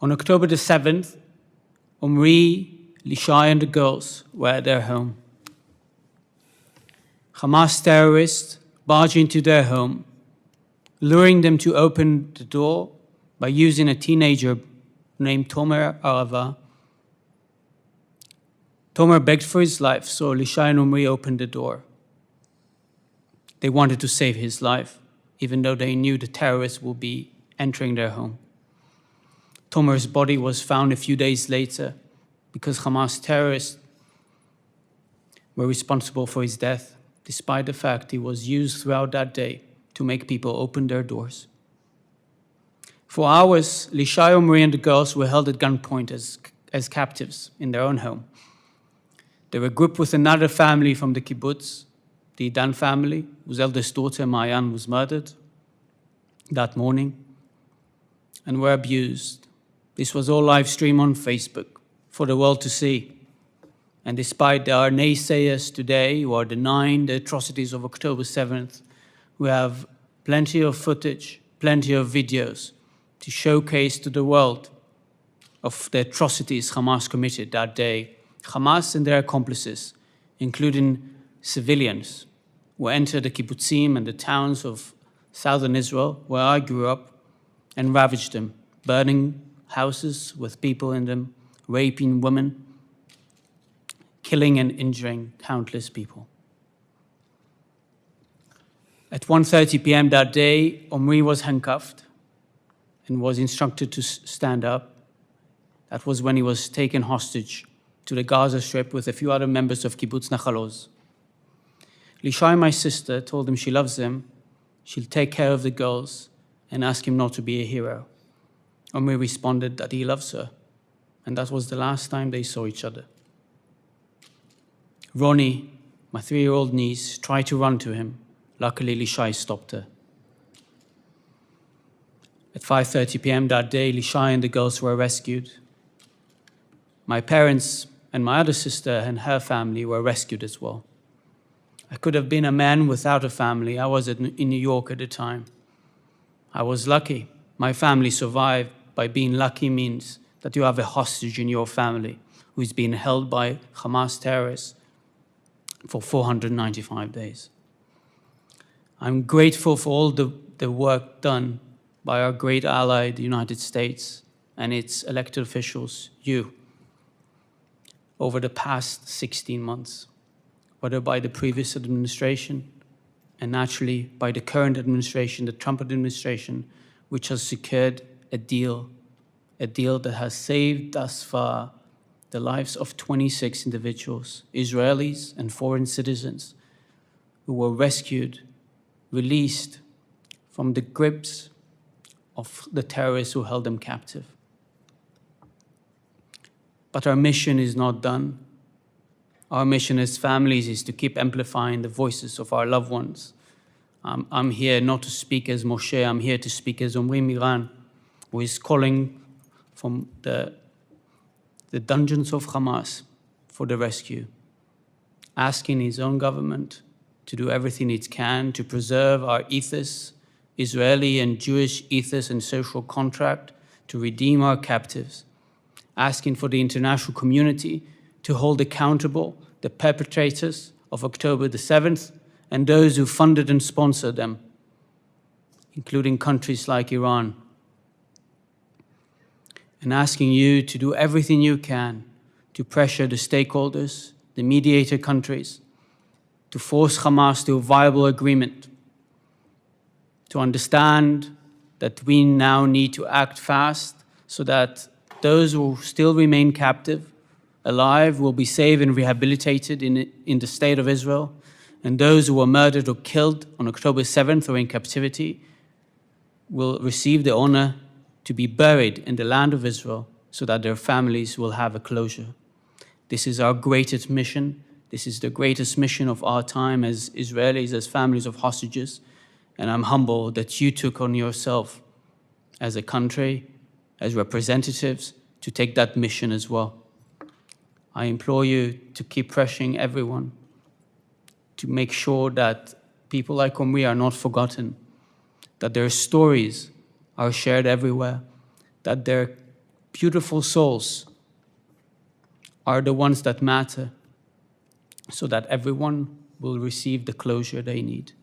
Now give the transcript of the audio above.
On October the 7th, Omri, Lishai and the girls were at their home. Hamas terrorists barged into their home, luring them to open the door by using a teenager named Tomer Arava. Tomer begged for his life, so Lishai and Omri opened the door. They wanted to save his life, even though they knew the terrorists would be entering their home. Tomer's body was found a few days later because Hamas terrorists were responsible for his death, despite the fact he was used throughout that day to make people open their doors. For hours, Lishai, Omri, and the girls were held at gunpoint as captives in their own home. They were grouped with another family from the kibbutz, the Idan family, whose eldest daughter, Mayan, was murdered that morning, and were abused. This was all live streamed on Facebook for the world to see. And despite there are naysayers today who are denying the atrocities of October 7th, we have plenty of footage, plenty of videos to showcase to the world of the atrocities Hamas committed that day. Hamas and their accomplices, including civilians, who entered the kibbutzim and the towns of southern Israel, where I grew up, and ravaged them, burning houses with people in them, raping women, killing and injuring countless people. At 1:30 p.m. that day, Omri was handcuffed and was instructed to stand up. That was when he was taken hostage to the Gaza Strip with a few other members of Kibbutz Nahal Oz. Lishai, my sister, told him she loves him, she'll take care of the girls, and ask him not to be a hero. Omri responded that he loves her, and that was the last time they saw each other. Ronnie, my 3-year-old niece, tried to run to him. Luckily, Lishai stopped her. At 5:30 p.m. that day, Lishai and the girls were rescued. My parents and my other sister and her family were rescued as well. I could have been a man without a family. I was in New York at the time. I was lucky. My family survived. By being lucky means that you have a hostage in your family who is being held by Hamas terrorists for 495 days. I'm grateful for all the work done by our great ally, the United States, and its elected officials, you, over the past 16 months, whether by the previous administration and naturally by the current administration, the Trump administration, which has secured a deal that has saved thus far the lives of 26 individuals, Israelis and foreign citizens, who were rescued, released from the grips of the terrorists who held them captive. But our mission is not done. Our mission as families is to keep amplifying the voices of our loved ones. I'm here not to speak as Moshe, I'm here to speak as Omri Miran, who is calling from the dungeons of Hamas for the rescue, asking his own government to do everything it can to preserve our ethos, Israeli and Jewish ethos and social contract, to redeem our captives, asking for the international community to hold accountable the perpetrators of October the 7th and those who funded and sponsored them, including countries like Iran, and asking you to do everything you can to pressure the stakeholders, the mediator countries, to force Hamas to a viable agreement, to understand that we now need to act fast so that those who still remain captive, alive, will be saved and rehabilitated in the state of Israel, and those who were murdered or killed on October 7th or in captivity will receive the honor to be buried in the land of Israel so that their families will have a closure. This is our greatest mission. This is the greatest mission of our time as Israelis, as families of hostages. And I'm humbled that you took on yourself as a country, as representatives, to take that mission as well. I implore you to keep pressuring everyone to make sure that people like Omri are not forgotten, that their stories are shared everywhere, that their Beautiful souls are the ones that matter, so that everyone will receive the closure they need.